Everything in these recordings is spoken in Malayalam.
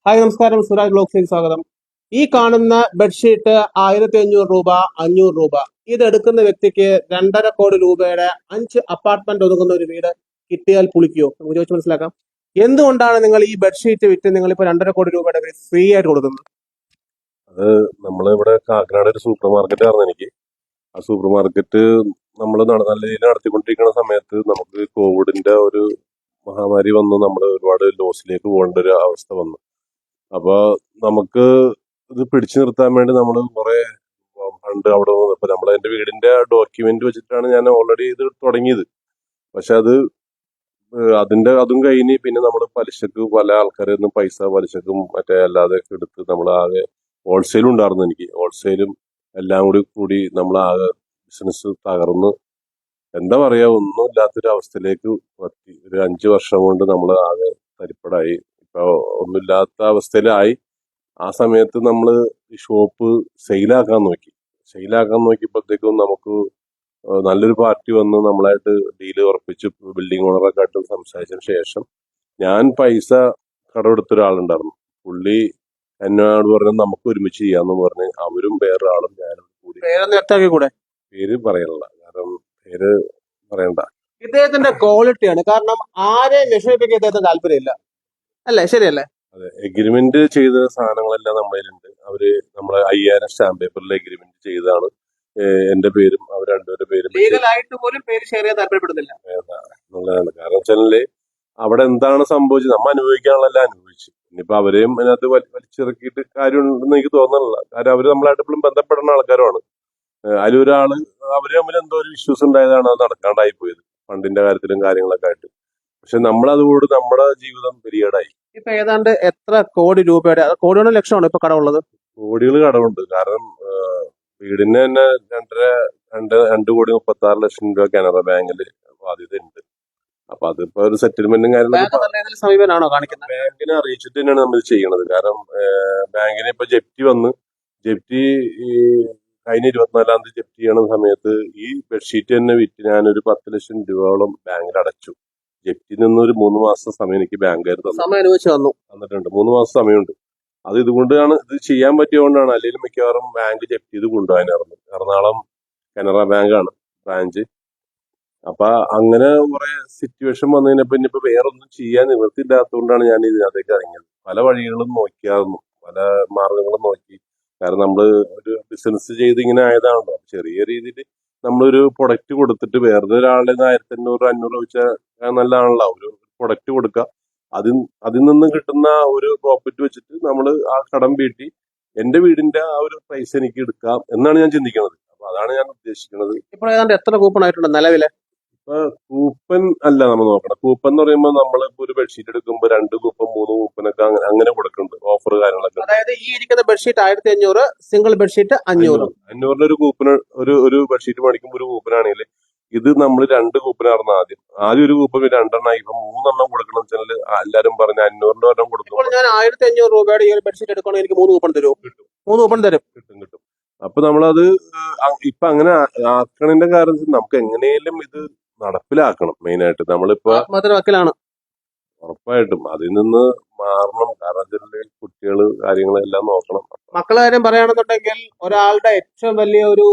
ഹായ് നമസ്കാരം, സുരാജ് ബ്ലോഗ്സിലേക്ക് സ്വാഗതം. ഈ കാണുന്ന ബെഡ്ഷീറ്റ് 1500 രൂപ, 500 രൂപ. ഇത് എടുക്കുന്ന വ്യക്തിക്ക് 2.5 കോടി രൂപയുടെ 5 അപ്പാർട്ട്മെന്റ് ഒതുങ്ങുന്ന ഒരു വീട് കിട്ടിയാൽ പുളിക്കുവോ? നമുക്ക് ചോദിച്ച് മനസ്സിലാക്കാം. എന്തുകൊണ്ടാണ് നിങ്ങൾ ഈ ബെഡ്ഷീറ്റ് വിറ്റ് നിങ്ങൾ ഇപ്പോൾ 2.5 കോടി രൂപയുടെ വീട് ഫ്രീ ആയിട്ട് കൊടുക്കുന്നത്? അത് നമ്മളിവിടെ കാക്കനാട് ഒരു സൂപ്പർ മാർക്കറ്റ് ആയിരുന്നു എനിക്ക്. ആ സൂപ്പർ മാർക്കറ്റ് നമ്മൾ നല്ല രീതിയിൽ നടത്തിക്കൊണ്ടിരിക്കുന്ന സമയത്ത് നമുക്ക് കോവിഡിന്റെ ഒരു മഹാമാരി വന്ന് നമ്മൾ ഒരുപാട് ലോസിലേക്ക് പോകേണ്ട ഒരു അവസ്ഥ വന്നു. അപ്പൊ നമുക്ക് ഇത് പിടിച്ചു നിർത്താൻ വേണ്ടി നമ്മൾ കുറെ ഫണ്ട് അവിടെ ഇപ്പൊ നമ്മൾ എന്റെ വീടിന്റെ ഡോക്യുമെന്റ് വെച്ചിട്ടാണ് ഞാൻ ഓൾറെഡി ഇത് തുടങ്ങിയത്. പക്ഷെ അതും കഴിഞ്ഞ് പിന്നെ നമ്മൾ പലിശക്ക് പല ആൾക്കാരിൽ നിന്ന് പൈസ പലിശക്കും മറ്റേ അല്ലാതെ ഒക്കെ എടുത്ത് നമ്മൾ ആകെ ഹോൾസെയിലും ഉണ്ടായിരുന്നു എനിക്ക്. ഹോൾസെയിലും എല്ലാം കൂടി നമ്മൾ ആകെ ബിസിനസ് തകർന്ന് എന്താ പറയാ ഒന്നും ഇല്ലാത്തൊരു അവസ്ഥയിലേക്ക് എത്തി. ഒരു 5 വർഷം കൊണ്ട് നമ്മൾ ആകെ തരിപ്പടായി. ഇപ്പൊ ഒന്നുമില്ലാത്ത അവസ്ഥയിലായി. ആ സമയത്ത് നമ്മൾ ഈ ഷോപ്പ് സെയിലാക്കാൻ നോക്കിയപ്പോഴത്തേക്കും നമുക്ക് നല്ലൊരു പാർട്ടി വന്ന് നമ്മളായിട്ട് ഡീല് ഉറപ്പിച്ച് ബിൽഡിംഗ് ഓണറൊക്കെ ആയിട്ട് സംസാരിച്ചതിന് ശേഷം ഞാൻ പൈസ കടമെടുത്ത ഒരാളുണ്ടായിരുന്നു. പുള്ളി എന്നോട് പറഞ്ഞു നമുക്ക് ഒരുമിച്ച് ചെയ്യാന്ന് പറഞ്ഞ് അവരും വേറൊരാളും ഞാനും കൂടി. പേരൊന്ന് വ്യക്തമാക്കി കൂടെ? പേര് പറയണില്ല, കാരണം പേര് പറയണ്ട. ഇദ്ദേഹത്തിന്റെ ക്വാളിറ്റിയാണ്. കാരണം ആരെയും വിഷമിപ്പിക്കാൻ ഇദ്ദേഹത്തിന് താല്പര്യമില്ല, അല്ലേ? ശരിയല്ലേ? അതെ, എഗ്രിമെന്റ് ചെയ്ത സാധനങ്ങളെല്ലാം നമ്മളിലുണ്ട്. അവര് നമ്മളെ 5000 സ്റ്റാമ്പ് പേപ്പറിൽ എഗ്രിമെന്റ് ചെയ്തതാണ്. എന്റെ പേരും അവർ രണ്ടുപേരുടെ പേരും ലീഗലായിട്ട് പോലും പേര് ഷെയർ ചെയ്യാൻ താല്പര്യപ്പെടുന്നില്ല എന്നുള്ളതാണ്. കാരണം വെച്ചാല് അവിടെ എന്താണ് സംഭവിച്ചത്, നമ്മ അനുഭവിക്കാനുള്ളതെല്ലാം അനുഭവിച്ചു. ഇനിയിപ്പോ അവരെയും അതിനകത്ത് വലിച്ചിറക്കിയിട്ട് കാര്യമുണ്ടെന്ന് എനിക്ക് തോന്നുന്നില്ല. കാരണം അവര് നമ്മളായിട്ട് എപ്പോഴും ബന്ധപ്പെടുന്ന ആൾക്കാരുമാണ്. അതിലൊരാള് അവര് തമ്മിൽ എന്തോ ഒരു ഇഷ്യൂസ് ഉണ്ടായതാണ് അത് നടക്കാണ്ടായി പോയത്, ഫണ്ടിന്റെ കാര്യത്തിലും കാര്യങ്ങളൊക്കെ ആയിട്ട്. പക്ഷെ നമ്മളതുകൊണ്ട് നമ്മുടെ ജീവിതം പെരിയേടായി. ഇപ്പൊ ഏതാണ്ട് എത്ര കോടി രൂപയുടെ, കോടിയുടെ ലക്ഷമാണ് ഇപ്പൊ കടമുള്ളത്? കോടികൾ കടമുണ്ട്. കാരണം വീടിന് തന്നെ 2,2,2,36,00,000 രൂപ കാനറ ബാങ്കിൽ ബാധ്യത ഉണ്ട്. അപ്പൊ അതിപ്പോ ഒരു സെറ്റിൽമെന്റും കാര്യങ്ങളൊക്കെ സമീപനാണോ കാണിക്കുന്നത്? ബാങ്കിനെ അറിയിച്ചിട്ട് തന്നെയാണ് നമ്മൾ ചെയ്യണത്. കാരണം ബാങ്കിനെ ഇപ്പൊ ജപ്തി ഈ കഴിഞ്ഞ 24-ാം തീയതി ജപ്തി ചെയ്യണ സമയത്ത് ഈ ബെഡ്ഷീറ്റ് തന്നെ വിറ്റ് ഞാനൊരു 10 ലക്ഷം രൂപയോളം ബാങ്കിൽ അടച്ചു. ജപ്തി നിന്നൊരു 3 മാസം സമയം എനിക്ക് ബാങ്കുകാർ തന്നിട്ടുണ്ട്. 3 മാസം സമയമുണ്ട്. അത് ഇതുകൊണ്ടാണ് ഇത് ചെയ്യാൻ പറ്റിയതുകൊണ്ടാണ്. അല്ലെങ്കിൽ മിക്കവാറും ബാങ്ക് ജപ്തി ചെയ്ത് കൊണ്ടുപോകാനായിരുന്നു. എറണാകുളം കനറ ബാങ്കാണ് ബ്രാഞ്ച്. അപ്പൊ അങ്ങനെ കുറെ സിറ്റുവേഷൻ വന്നു കഴിഞ്ഞപ്പോ ഇനിയിപ്പോ വേറൊന്നും ചെയ്യാൻ നിവൃത്തിയില്ലാത്തതുകൊണ്ടാണ് ഞാൻ ഇതിനകത്തേക്ക് ഇറങ്ങിയത്. പല വഴികളും നോക്കിയായിരുന്നു, പല മാർഗങ്ങളും നോക്കി. കാരണം നമ്മള് ഒരു ബിസിനസ് ചെയ്ത് ഇങ്ങനെ ആയതാണല്ലോ. ചെറിയ രീതിയിൽ നമ്മളൊരു പ്രൊഡക്റ്റ് കൊടുത്തിട്ട് വേറെ ഒരാളുടെ 1500-500 വെച്ചാൽ നല്ലതാണല്ലോ. ഒരു പ്രൊഡക്റ്റ് കൊടുക്കുക, അതിൽ നിന്ന് കിട്ടുന്ന ഒരു പ്രോഫിറ്റ് വെച്ചിട്ട് നമ്മൾ ആ കടം വീട്ടി എന്റെ വീടിന്റെ ആ ഒരു പൈസ എനിക്ക് എടുക്കാം എന്നാണ് ഞാൻ ചിന്തിക്കുന്നത്. അപ്പൊ അതാണ് ഞാൻ ഉദ്ദേശിക്കുന്നത്. ഇപ്പോൾ ഏതാണ്ട് എത്ര കൂപ്പൺ ആയിട്ടുണ്ട് നിലവിലെ? ഇപ്പൊ കൂപ്പൺ അല്ല നമ്മൾ നോക്കണം. കൂപ്പൺ എന്ന് പറയുമ്പോൾ നമ്മളിപ്പോ ഒരു ബെഡ്ഷീറ്റ് എടുക്കുമ്പോൾ 2 കൂപ്പൺ 3 കൂപ്പനൊക്കെ അങ്ങനെ കൊടുക്കുന്നുണ്ട്, ഓഫർ കാര്യങ്ങളൊക്കെ. അതായത് ഈ ഇരിക്കുന്ന ബെഡ്ഷീറ്റ് 1500, സിംഗിൾ ബെഡ്ഷീറ്റ് 500. 500 ഒരു കൂപ്പൺ, ഒരു ബെഡ്ഷീറ്റ് മേടിക്കുമ്പോൾ ഒരു കൂപ്പനാണെങ്കിൽ ഇത് നമ്മൾ 2 കൂപ്പനായിരുന്നു ആദ്യം ഒരു കൂപ്പൺ 2 ഇപ്പൊ 3 കൊടുക്കണം വെച്ചാൽ എല്ലാരും പറഞ്ഞ 500 ഒരെണ്ണം കൊടുക്കും. ഇപ്പോൾ ഞാൻ 1500 രൂപയുടെ ഈ ഒരു ബെഡ്ഷീറ്റ് എടുക്കുകയാണെങ്കിൽ എനിക്ക് 3 കൂപ്പൺ തരുമോ? കിട്ടും. 3 കൂപ്പൺ തരും. കിട്ടും. അപ്പൊ നമ്മളത് ഇപ്പൊ അങ്ങനെ ആക്കണതിന്റെ കാരണം നമുക്ക് എങ്ങനെയും ഇത് നടപ്പിലാക്കണം. മെയിനായിട്ട് നമ്മളിപ്പോ വക്കലാണ് ഉറപ്പായിട്ടും അതിൽ നിന്ന് മാറണം. കാരണം കുട്ടികള് കാര്യങ്ങളെല്ലാം നോക്കണം. മക്കളെ കാര്യം പറയുകയാണെന്നുണ്ടെങ്കിൽ ഒരാളുടെ ഏറ്റവും വലിയ ഒരു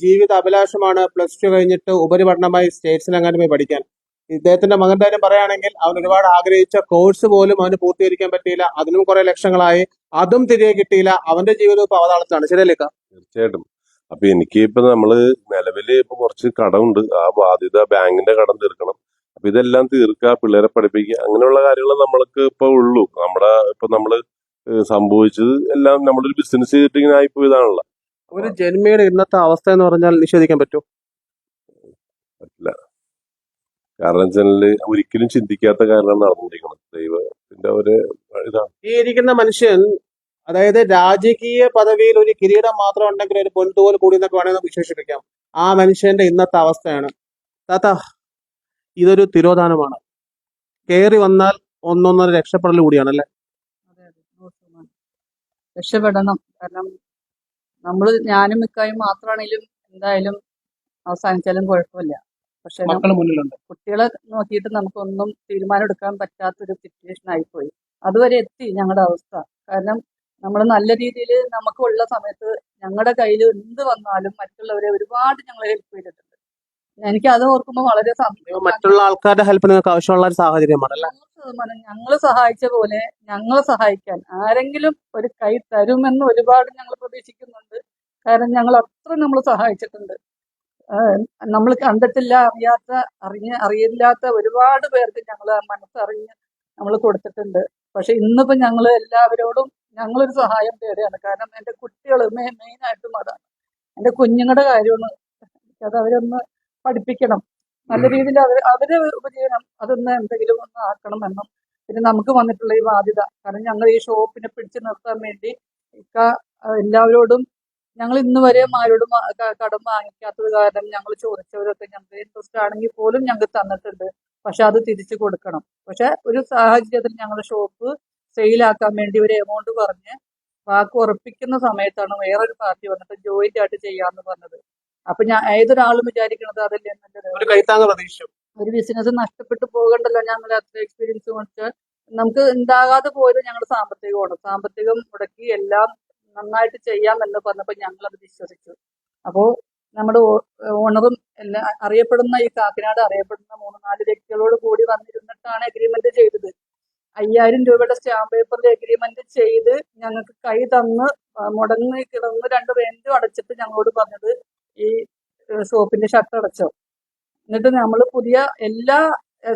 ജീവിത അഭിലാഷമാണ് +2 കഴിഞ്ഞിട്ട് ഉപരിപഠനമായി സ്റ്റേറ്റ്സിൽ അങ്ങനെ പോയി പഠിക്കാൻ. ഇദ്ദേഹത്തിന്റെ മകന്റെ കാര്യം പറയുകയാണെങ്കിൽ അവൻ ഒരുപാട് ആഗ്രഹിച്ച കോഴ്സ് പോലും അവന് പൂർത്തീകരിക്കാൻ പറ്റിയില്ല. അതിനും കുറെ ലക്ഷങ്ങളായി, അതും തിരികെ കിട്ടിയില്ല. അവന്റെ ജീവിതം ഇപ്പൊ അവതാളത്തിലാണ്. ശരിയല്ലേക്കാ? തീർച്ചയായിട്ടും. അപ്പൊ എനിക്ക് ഇപ്പൊ നമ്മള് നിലവില് ഇപ്പൊ കുറച്ച് കടമുണ്ട്. ആ ബാധ്യത ബാങ്കിന്റെ കടം തീർക്കണം. അപ്പൊ ഇതെല്ലാം തീർക്കുക, പിള്ളേരെ പഠിപ്പിക്കുക, അങ്ങനെയുള്ള കാര്യങ്ങൾ നമ്മൾക്ക് ഇപ്പൊ ഉള്ളൂ. ഇപ്പൊ നമ്മള് സംഭവിച്ചത് എല്ലാം നമ്മളൊരു ബിസിനസ് ചെയ്തിട്ട് ഇങ്ങനെ ആയിപ്പോയതാണല്ലോ. ഒരു ജന്മിയുടെ ഇന്നത്തെ അവസ്ഥ എന്ന് പറഞ്ഞാൽ നിഷേധിക്കാൻ പറ്റുമോ? പറ്റില്ല. കാരണം വെച്ചാല് ഒരിക്കലും ചിന്തിക്കാത്ത കാര്യമാണ് നടന്നിരിക്കുന്നത്. ദൈവത്തിന്റെ ഒരു ഇതാണ്. ഈ ഇരിക്കുന്ന മനുഷ്യൻ, അതായത് രാജകീയ പദവിയിൽ ഒരു കിരീടം മാത്രം ഉണ്ടെങ്കിൽ ഒരു പൊൻതോൽ കൂടി എന്നൊക്കെ വേണമെങ്കിൽ വിശേഷിപ്പിക്കാം. ആ മനുഷ്യന്റെ ഇന്നത്തെ അവസ്ഥയാണ്. താത്ത, ഇതൊരു തിരോധാനമാണ്. കയറി വന്നാൽ ഒന്നൊന്നര രക്ഷപ്പെടൽ കൂടിയാണല്ലേ? രക്ഷപ്പെടണം. കാരണം ഞാനും മിക്കായും മാത്രമാണെങ്കിലും എന്തായാലും അവസാനിച്ചാലും കുഴപ്പമില്ല. പക്ഷെ മക്കൾ മുന്നിലുണ്ട്. കുട്ടികളെ നോക്കിയിട്ട് നമുക്കൊന്നും തീരുമാനം എടുക്കാൻ പറ്റാത്തൊരു സിറ്റുവേഷൻ ആയിപ്പോയി. അതുവരെ എത്തി ഞങ്ങളുടെ അവസ്ഥ. കാരണം നമ്മൾ നല്ല രീതിയിൽ നമുക്കുള്ള സമയത്ത് ഞങ്ങളുടെ കയ്യിൽ എന്ത് വന്നാലും മറ്റുള്ളവരെ ഒരുപാട് ഞങ്ങൾ ഹെൽപ്പ് ചെയ്തിട്ടുണ്ട്. എനിക്ക് അത് ഓർക്കുമ്പോൾ വളരെ മറ്റുള്ള ആൾക്കാരുടെ ഹെൽപ്പ് നിങ്ങൾക്ക് ആവശ്യമുള്ള ഒരു സാഹചര്യമാണ് അല്ലേ? 100% ഞങ്ങൾ സഹായിച്ച പോലെ ഞങ്ങളെ സഹായിക്കാൻ ആരെങ്കിലും ഒരു കൈ തരുമെന്ന് ഒരുപാട് ഞങ്ങൾ പ്രതീക്ഷിക്കുന്നുണ്ട്. കാരണം ഞങ്ങൾ അത്ര നമ്മൾ സഹായിച്ചിട്ടുണ്ട്. നമ്മൾ കണ്ടിട്ടില്ല, അറിയില്ലാത്ത ഒരുപാട് പേർക്ക് ഞങ്ങൾ മനസ്സറിഞ്ഞ് നമ്മൾ കൊടുത്തിട്ടുണ്ട്. പക്ഷെ ഇന്നിപ്പോ ഞങ്ങൾ എല്ലാവരോടും ഞങ്ങളൊരു സഹായം തേടുകയാണ്. കാരണം എൻ്റെ കുട്ടികൾ മെയിനായിട്ടും അതാണ്. എൻ്റെ കുഞ്ഞുങ്ങളുടെ കാര്യമാണ്. അത് അവരൊന്ന് പഠിപ്പിക്കണം, നല്ല രീതിയിൽ അവരെ ഉപജീവനം അതൊന്ന് എന്തെങ്കിലും ഒന്ന് ആക്കണമെന്നും പിന്നെ നമുക്ക് വന്നിട്ടുള്ള ഈ ബാധ്യത, കാരണം ഞങ്ങൾ ഈ ഷോപ്പിനെ പിടിച്ചു നിർത്താൻ വേണ്ടി എല്ലാവരോടും ഞങ്ങൾ ഇന്ന് വരെ ആരോടും കടം വാങ്ങിക്കാത്തത് കാരണം ഞങ്ങൾ ചോദിച്ചവരൊക്കെ ഞങ്ങൾക്ക് ഇൻട്രസ്റ്റ് ആണെങ്കിൽ പോലും ഞങ്ങൾക്ക് തന്നിട്ടുണ്ട്. പക്ഷെ അത് തിരിച്ചു കൊടുക്കണം. പക്ഷെ ഒരു സാഹചര്യത്തിൽ ഞങ്ങളുടെ ഷോപ്പ് സെയിലാക്കാൻ വേണ്ടി ഒരു എമൗണ്ട് പറഞ്ഞ് വാക്ക് ഉറപ്പിക്കുന്ന സമയത്താണ് വേറൊരു പാർട്ടി വന്നിട്ട് ജോയിന്റ് ആയിട്ട് ചെയ്യാന്ന് പറഞ്ഞത്. അപ്പൊ ഞാൻ ഏതൊരാളും വിചാരിക്കണത് അതല്ലേ നല്ലത്. ഒരു കൈത്താങ്ങ് പ്രതീക്ഷിച്ചു. ഒരു ബിസിനസ് നഷ്ടപ്പെട്ടു പോകണ്ടല്ലോ. ഞങ്ങൾ അത്ര എക്സ്പീരിയൻസ് വെച്ചാൽ നമുക്ക് ഉണ്ടാകാതെ പോയത് ഞങ്ങളുടെ സാമ്പത്തികം മുടക്കി എല്ലാം നന്നായിട്ട് ചെയ്യാമെന്ന് പറഞ്ഞപ്പോൾ ഞങ്ങൾ അത് വിശ്വസിച്ചു. അപ്പോൾ നമ്മുടെ ഓണറും എല്ലാം അറിയപ്പെടുന്ന ഈ കാക്കനാട് അറിയപ്പെടുന്ന 3-4 വ്യക്തികളോട് കൂടി വന്നിരുന്നിട്ടാണ് എഗ്രിമെന്റ് ചെയ്തത്. 5000 രൂപയുടെ സ്റ്റാമ്പ് പേപ്പറിൽ എഗ്രിമെന്റ് ചെയ്ത് ഞങ്ങൾക്ക് കൈ തന്ന് മുടങ്ങി കിടന്ന് 2 റെന്റും അടച്ചിട്ട് ഞങ്ങളോട് പറഞ്ഞത് ഈ ഷോപ്പിന്റെ ഷട്ടർ അടച്ചോ, എന്നിട്ട് നമ്മൾ പുതിയ എല്ലാ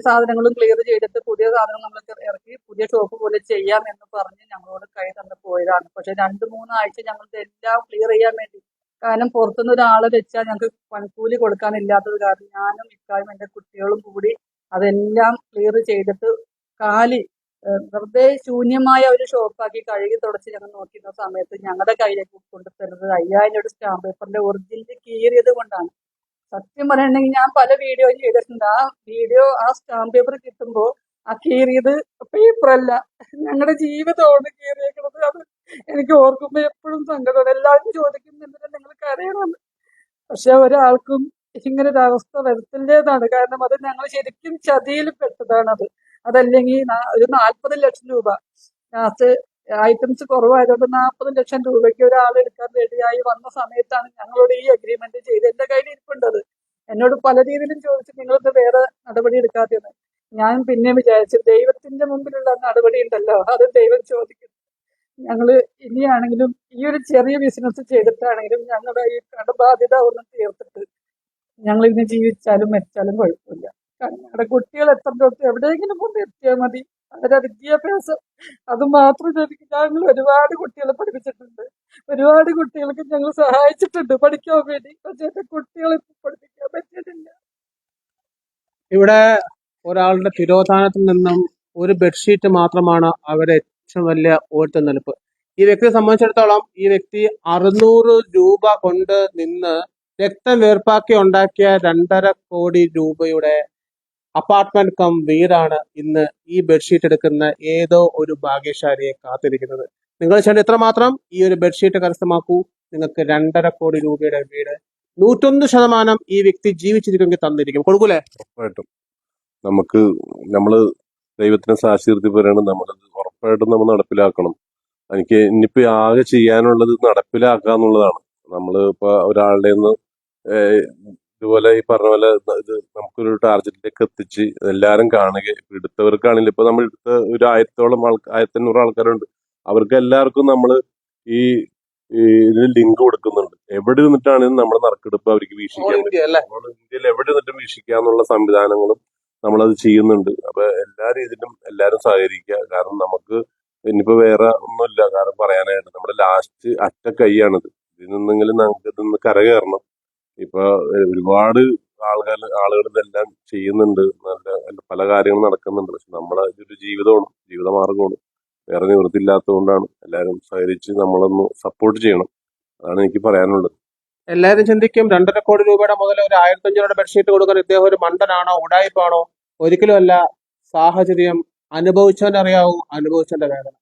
സാധനങ്ങളും ക്ലിയർ ചെയ്തിട്ട് പുതിയ സാധനം നമ്മൾ ഇറക്കി പുതിയ ഷോപ്പ് പോലെ ചെയ്യാം എന്ന് പറഞ്ഞ് ഞങ്ങളോട് കൈ തന്ന് പോയതാണ്. പക്ഷെ 2-3 ആഴ്ച ഞങ്ങൾക്ക് എല്ലാം ക്ലിയർ ചെയ്യാൻ വേണ്ടി, കാരണം പുറത്തുനിന്ന് ഒരാളെ വെച്ചാൽ ഞങ്ങൾക്ക് പണിക്കൂലി കൊടുക്കാനില്ലാത്തത് കാരണം ഞാനും ഇക്കായും എൻ്റെ കുട്ടികളും കൂടി അതെല്ലാം ക്ലിയർ ചെയ്തിട്ട് വെറുതെ ശൂന്യമായ ഒരു ഷോപ്പാക്കി കഴുകി തുടച്ച് ഞങ്ങൾ നോക്കിയിരുന്ന സമയത്ത് ഞങ്ങളുടെ കയ്യിലേക്ക് കൊണ്ടുതരുന്നത് 5000 രൂപയുടെ സ്റ്റാമ്പ് പേപ്പറിന്റെ ഒറിജിനൽ കീറിയത് കൊണ്ടാണ്. സത്യം പറയണെങ്കിൽ ഞാൻ പല വീഡിയോ ചെയ്തിട്ടുണ്ട്. ആ സ്റ്റാമ്പ് പേപ്പർ കിട്ടുമ്പോൾ ആ കീറിയത് പേപ്പറല്ല, ഞങ്ങളുടെ ജീവിതമാണ് കീറിയേക്കുന്നത്. അത് എനിക്ക് ഓർക്കുമ്പോൾ എപ്പോഴും സങ്കടമാണ്. എല്ലാവരും ചോദിക്കുന്നുണ്ട് നിങ്ങൾക്ക് അറിയണമെന്ന്. പക്ഷെ ഒരാൾക്കും ഇങ്ങനെ ഒരു അവസ്ഥ വരുത്തില്ലേതാണ്. കാരണം അത് ഞങ്ങൾ ശരിക്കും ചതിയിൽ പെട്ടതാണ്. അതല്ലെങ്കിൽ ഒരു 40 ലക്ഷം രൂപ ലാസ്റ്റ് ഐറ്റംസ് കുറവായതുകൊണ്ട് 40 ലക്ഷം രൂപയ്ക്ക് ഒരാൾ എടുക്കാൻ റെഡിയായി വന്ന സമയത്താണ് ഞങ്ങളോട് ഈ അഗ്രിമെന്റ് ചെയ്ത്. എന്റെ കയ്യിൽ ഇരിപ്പുണ്ടത്. എന്നോട് പല രീതിയിലും ചോദിച്ചു നിങ്ങളൊന്ന് വേറെ നടപടി എടുക്കാത്തത്. ഞാൻ പിന്നെ വിചാരിച്ചു ദൈവത്തിന്റെ മുമ്പിലുള്ള നടപടി ഉണ്ടല്ലോ, അത് ദൈവം ചോദിക്കും. ഞങ്ങള് ഇനിയാണെങ്കിലും ഈ ഒരു ചെറിയ ബിസിനസ് ചെയ്തിട്ടാണെങ്കിലും ഞങ്ങളുടെ ഈ കടബാധ്യത ഒന്ന് തീർത്തിട്ട് ഞങ്ങൾ ഇനി ജീവിച്ചാലും മരിച്ചാലും കുഴപ്പമില്ല. കാരണം ഞങ്ങളുടെ കുട്ടികൾ എത്ര തൊട്ട് എവിടെയെങ്കിലും കൊണ്ട് എത്തിയാൽ മതി. അവരുടെ വിദ്യാഭ്യാസം അത് മാത്രം ഞങ്ങൾ ഒരുപാട് കുട്ടികളെ പഠിപ്പിച്ചിട്ടുണ്ട്. ഒരുപാട് കുട്ടികൾക്ക് ഞങ്ങൾ സഹായിച്ചിട്ടുണ്ട് പഠിക്കാൻ വേണ്ടി. പക്ഷെ എന്റെ കുട്ടികളെ പഠിപ്പിക്കാൻ പറ്റിയിട്ടില്ല. ഇവിടെ ഒരാളുടെ തിരോധാനത്തിൽ നിന്നും ഒരു ബെഡ്ഷീറ്റ് മാത്രമാണ് അവരുടെ ഏറ്റവും വലിയ ഓർത്തുനിൽപ്പ്. ഈ വ്യക്തിയെ സംബന്ധിച്ചിടത്തോളം ഈ വ്യക്തി 600 രൂപ കൊണ്ട് നിന്ന് രക്തം വേർപ്പാക്കി ഉണ്ടാക്കിയ 2.5 കോടി രൂപയുടെ അപ്പാർട്ട്മെന്റ് കം വീടാണ് ഇന്ന് ഈ ബെഡ്ഷീറ്റ് എടുക്കുന്ന ഏതോ ഒരു ഭാഗ്യശാലിയെ കാത്തിരിക്കുന്നത്. നിങ്ങൾ ചെയ്യേണ്ട എത്രമാത്രം ഈ ഒരു ബെഡ്ഷീറ്റ് കരസ്ഥമാക്കൂ, നിങ്ങൾക്ക് 2.5 കോടി രൂപയുടെ വീട് 101% ഈ വ്യക്തി ജീവിച്ചിരിക്കുമെങ്കിൽ തന്നിരിക്കും. കൊടുക്കൂലേ? ഉറപ്പായിട്ടും നമ്മള് ദൈവത്തിനെ സാക്ഷി നിർത്തി പറയണം. നമ്മളത് ഉറപ്പായിട്ടും നമ്മൾ നടപ്പിലാക്കണം. എനിക്ക് ഇനിയിപ്പോ ആകെ ചെയ്യാനുള്ളത് നടപ്പിലാക്കുക എന്നുള്ളതാണ്. നമ്മള് ഇപ്പൊ ഒരാളുടെ നിന്ന് ഇതുപോലെ ഈ പറഞ്ഞ പോലെ ഇത് നമുക്കൊരു ടാർഗറ്റിലേക്ക് എത്തിച്ച് എല്ലാരും കാണുക. എടുത്തവർക്കാണെങ്കിലും ഇപ്പൊ നമ്മൾ എടുത്ത ഒരു 1500 ആൾക്കാരുണ്ട്. അവർക്ക് എല്ലാവർക്കും നമ്മൾ ഈ ഇതിന് ലിങ്ക് കൊടുക്കുന്നുണ്ട്. എവിടെ നിന്നിട്ടാണെങ്കിലും നമ്മുടെ നറുക്കെടുപ്പ് അവർക്ക് വീക്ഷിക്കാൻ പറ്റും. ഇന്ത്യയിൽ എവിടെ നിന്നിട്ടും വീക്ഷിക്കാന്നുള്ള സംവിധാനങ്ങളും നമ്മളത് ചെയ്യുന്നുണ്ട്. അപ്പൊ എല്ലാ രീതിയിലും എല്ലാരും സഹകരിക്കുക. കാരണം നമുക്ക് ഇനിയിപ്പോ വേറെ ഒന്നുമില്ല കാരണം പറയാനായിട്ട്. നമ്മുടെ ലാസ്റ്റ് അറ്റ കൈയാണിത്. ഇതിൽ നിന്നെങ്കിലും നമുക്ക് ഇതൊന്ന് കരകയറണം. ഇപ്പൊ ഒരുപാട് ആളുകൾ ഇതെല്ലാം ചെയ്യുന്നുണ്ട്. നല്ല പല കാര്യങ്ങളും നടക്കുന്നുണ്ട്. പക്ഷെ നമ്മളെ ഇതൊരു ജീവിതമാർഗമാണ്. വേറെ നിവൃത്തിയില്ലാത്തതുകൊണ്ടാണ് എല്ലാവരും സഹകരിച്ച് നമ്മളൊന്ന് സപ്പോർട്ട് ചെയ്യണം. അതാണ് എനിക്ക് പറയാനുള്ളത്. എല്ലാവരും ചിന്തിക്കും 2.5 കോടി രൂപയുടെ മുതൽ ഒരു 1500 രൂപയുടെ ബെഡ്ഷീറ്റ് കൊടുക്കാൻ ഇദ്ദേഹം ഒരു മണ്ടനാണോ ഉടായിപ്പാണോ? ഒരിക്കലും അല്ല. സാഹചര്യം അനുഭവിച്ചവനറിയാവൂ അനുഭവിച്ചവന്റെ വേദന.